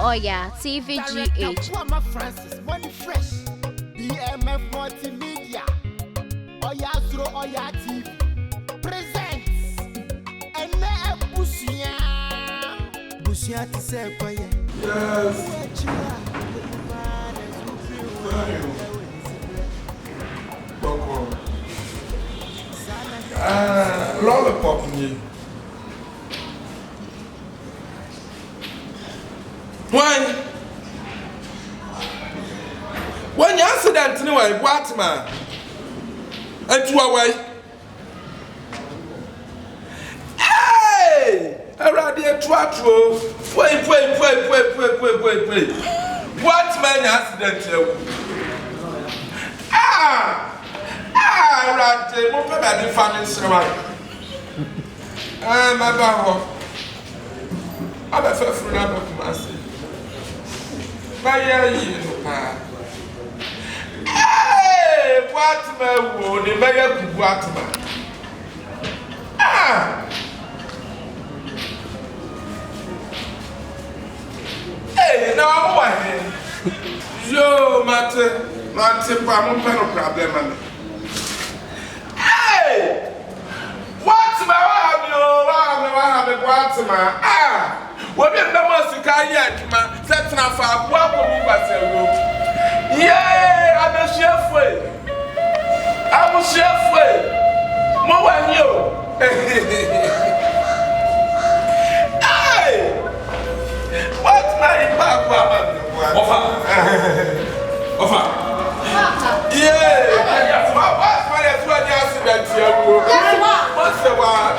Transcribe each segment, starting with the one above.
Oya, TVGH. Francis, Money Fresh, BMF Multimedia, Oya Zuro Oya TV, presents, and Busia to say, Yes. Lollipop me. Why? When you accident anyway, what man? And to away. Hey! Around here, Twatro. Wait. What man accident? Right, what about the family ceremony? My baho. I'm a fair friend of myself. My year, hey, what man would the mayor what man? Hey, no, what? Yo, Mate, I'm no problem. What's my what if the most can yet, man? That's not far. What will be was a room? Yeah, I'm a chef. I'm a chef. More than you. Hey, what's my papa? Offer. Yeah, what's my accident here? What's the one?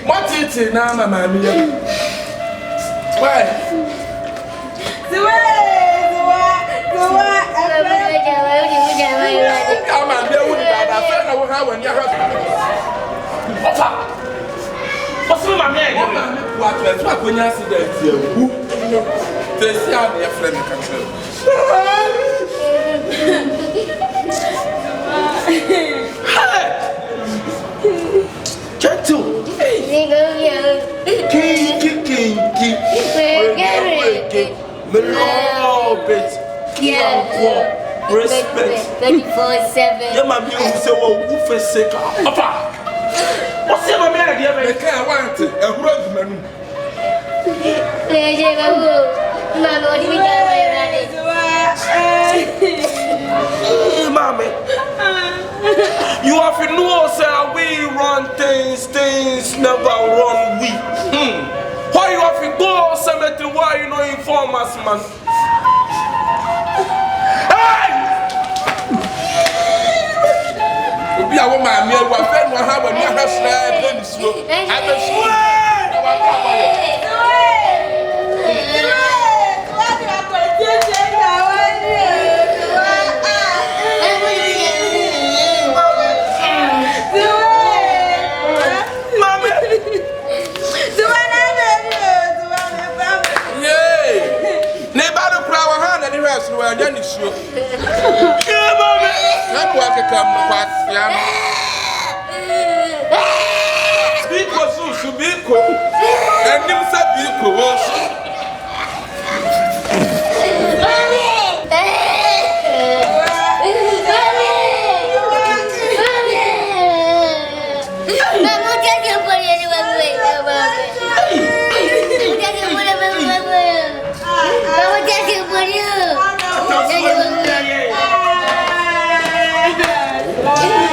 What is it now, Mamma? Why? The way. Come on, there would be a friend of how when you're what's my man? What when you see that? They see how their friend can tell. Gentle. Respect 24/7. Your mommy will say, well, who for sick? What's your man? I can't want it. A roadman. Mommy, you have to know, sir, we run things never run we. Why you have to go, cemetery? Why you know inform us, man? Be a woman, me, a friend, will have a new house, and slow. I'm a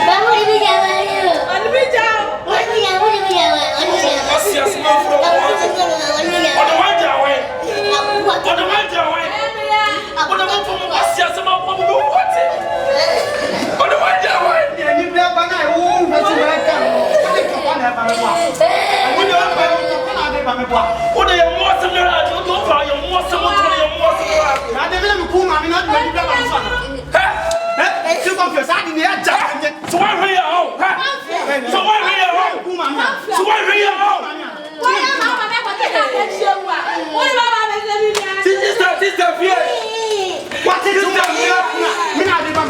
Vamos So why are you home? So why are you home? So why are you home? Sister, fear. What is it? Me not the man.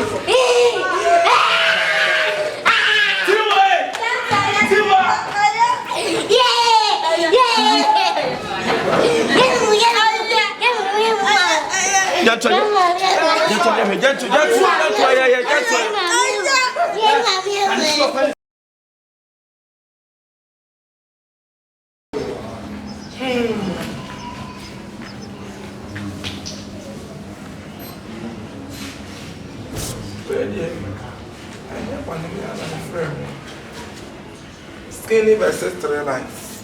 Skinny versus 3 lines.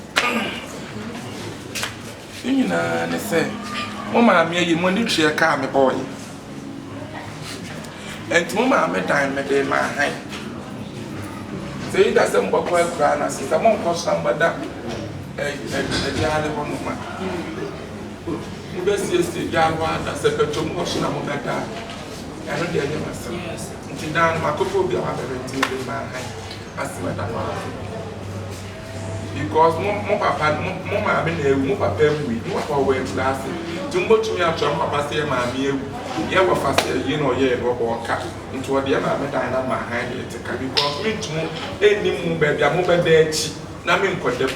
You know, they say, Mama, me, money share car, me boy. And Mama, me time, me day, my hand. Say, it doesn't work well, Grana, since I won't cost somebody that a jolly woman. You best see the Java, that's a better motion of that. I don't dare myself. Until down, my couple will be having in my hand. I see what I'm because mon papa mon ma be na mon papa wi mon papa we class tumbo tumi atwa papa say ma me ewu ye wo fa say ye no ye wo ko ka nto de ma me dan na ma han de tika because me tum enim mu ba bia mo be da echi na me nkodem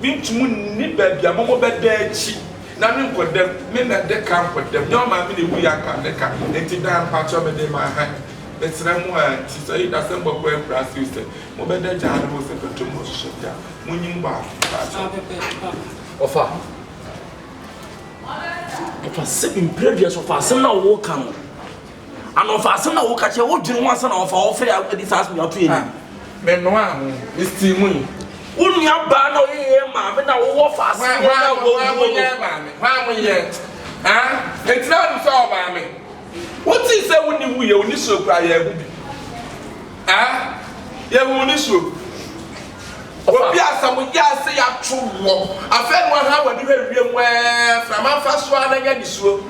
me tum ni ba bia mo be da echi na me nkodem me na de kan nkodem no ma me ne wu ya kan de ka enti dan pa cho me de ma han. It's Ramon, she said, that's a book where brass used it. Mobile Jan was a bit too much. Winning back. Offer. If I sit in previous of us, now walk on. And of us, now walk at your own once and of our fair with this ask me up here. Benoit, Miss Timon. Wouldn't you have banned here, mamma? Now, what fast? Why, yet? Ah, it's not so, mammy. What is that when you only so cry? Ah, you only so. Well, yes, I would just say a true war. I felt one hour to hear where from my first one again is so.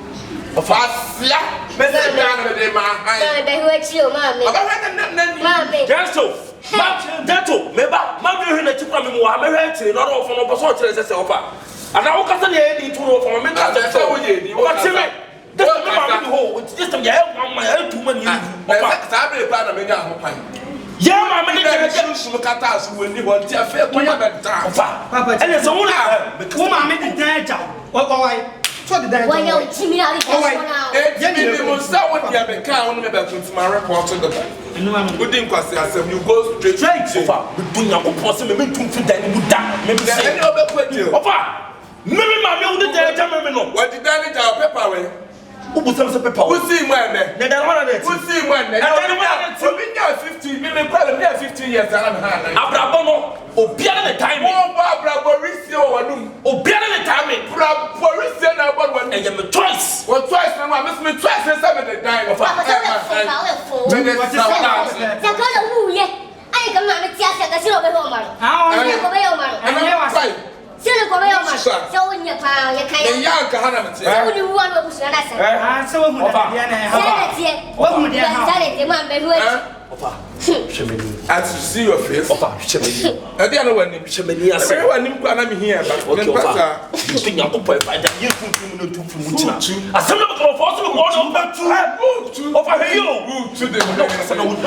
Of us, yeah, Mr. Jan, my Gentle, maybe, Mamma, you took from me, I'm not all from a person as a offer. And I will cut the lady to know from a mental. That's how we did. What's it? That's the whole. It's just a my head too many. I'm proud of me now. Yeah, my man, look at us when you want to fair Papa, and it's only woman made the dad job. Why? So the dad. Why, you Jimmy? Jimmy was so what you have been counting about my report to the bank. Good thing, because you go straight so far. We do not possibly make to that would die. Maybe any other question. Maybe my own dad, what did I need our paper away? Who was some paper? Who see one? Who see one? So we got 50, maybe probably 50 years. Abrabono, or beyond the time. Oh, Barbara Borisio, or beyond the time. Borisio, about one and you twice. Well, twice, and I must be twice and 7 at the time of I come not to tell the silver woman. How so in your power, you can't. Young Kahana, so you want to say, so what would you have? As you see your face, I don't know when you say, I'm here, but okay, you think I'm going to find that you I said, I'm going to over here to the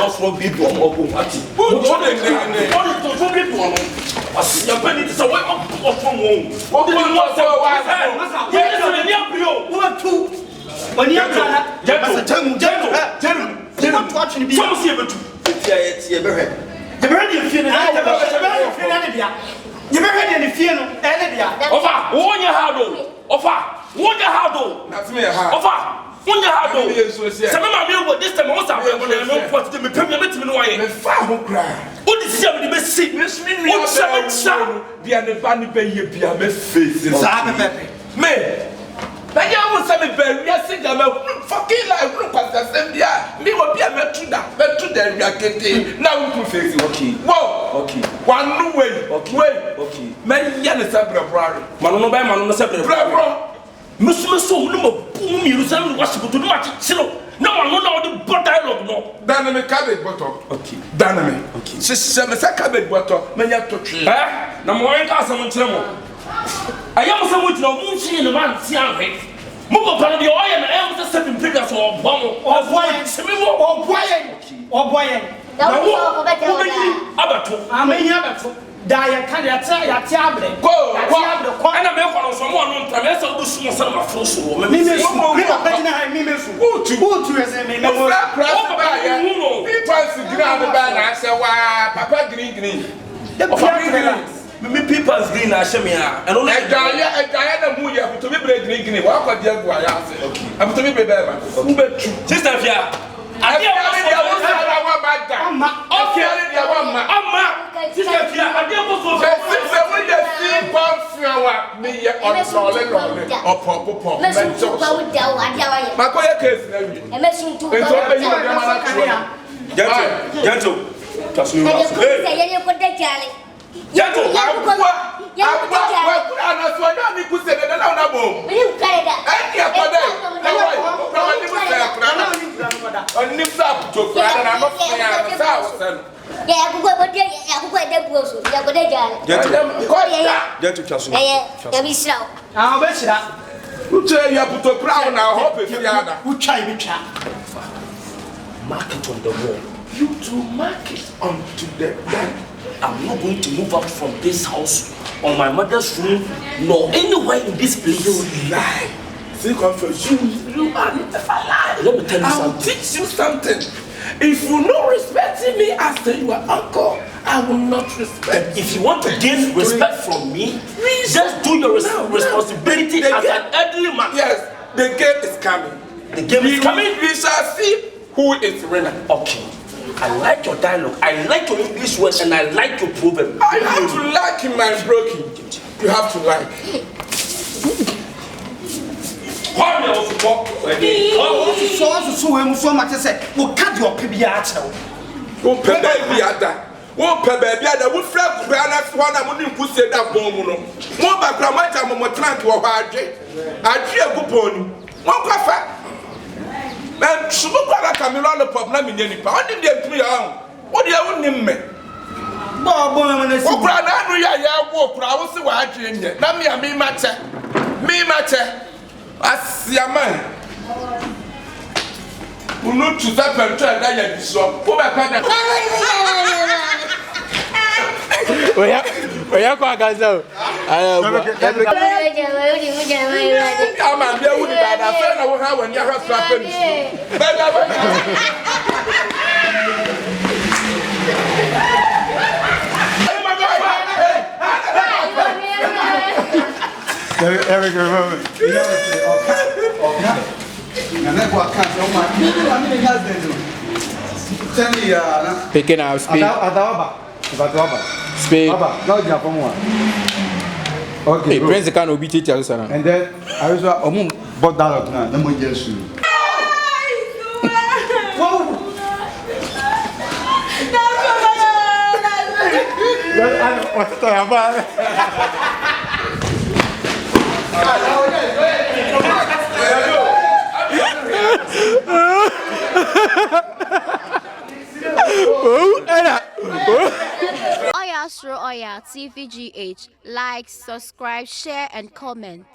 house for people. I see your penny is away from home. What did you want to say? When you are gentle, watching some see able to the very feeling. You never had any fear, offer, one year hard, offer, 1 year hard, that's me, offer. 1 year hard, some of you this time also have no point to be permanent in the farm cry. What is the best seat? Miss me, the other pay you be a face. Me. But you want some very fucking like look at the same year. Me will be a metuda, metuda, now we face okay. Whoa, okay. One way, okay. Many years, Sabra, Mano by Mano Sabra, Musumeso no mo you say what you do much chilo. No one know the bot dialogue no. Dynamic cabbage butter. Okay. Dynamic. Okay. Sister me say cabbage butter. Me nya to twi. Na mo wen ka asem nkyere mo. Ayam se mo tino mo nchi ne man ti anhwe. Mo ko pan de oye na em se 7 figures or bomb. Oboye. Na wo abato. Amenya abato. Da ya ka ya tia abre. Go. Ana me ko no so mo no ntra me se do sumo se ma fro so. Me me na ha me mesu. Utu ese me me mo. People green ba na say wa papa green. Me people's green na shame ya. E no na na mu ya to be green wa kwa dia go ya say. Am to be be ba. Who be true. Sister Fia. Ade wa Amma. Sister Fia, ade ko so. Sister we dey see bomb fiawa me ye on lole. Opo. Ma ko ye case na wi. Enso be yi na ma na tro. Gentle. Tasu ni wa. Gentle. Market on the wall. You to market onto the bank. I'm not going to move out from this house or my mother's room nor anywhere in this place. You lie. See, confess. You are not a lie. Let me tell you I'll something. teach you something. If you not respecting me as your uncle, I will not respect. If you want to gain respect from me, just do your responsibility as an elderly man. Yes, the game is coming. The game is coming. We shall see who is winner. Okay. I like your dialogue, I like your English words, and I like your proverb. I have to like him, my broken. You have to like. Man, Subuka Camilla Pop, not in any pound in the 3 hours. What do you want him? Bob, I walk, I was watching it. Not me, me matter. As your man. Who not to that and try that so. Put back on Oya kwa gaza. I'm a dear with that. I said I will have when you have happened. Eric, remember. Picking out speed. Speed. Okay. Prince can be teachers. And then I was bought that now. No more just. Oya Astro Oya TVGH. Like, subscribe, share, and comment.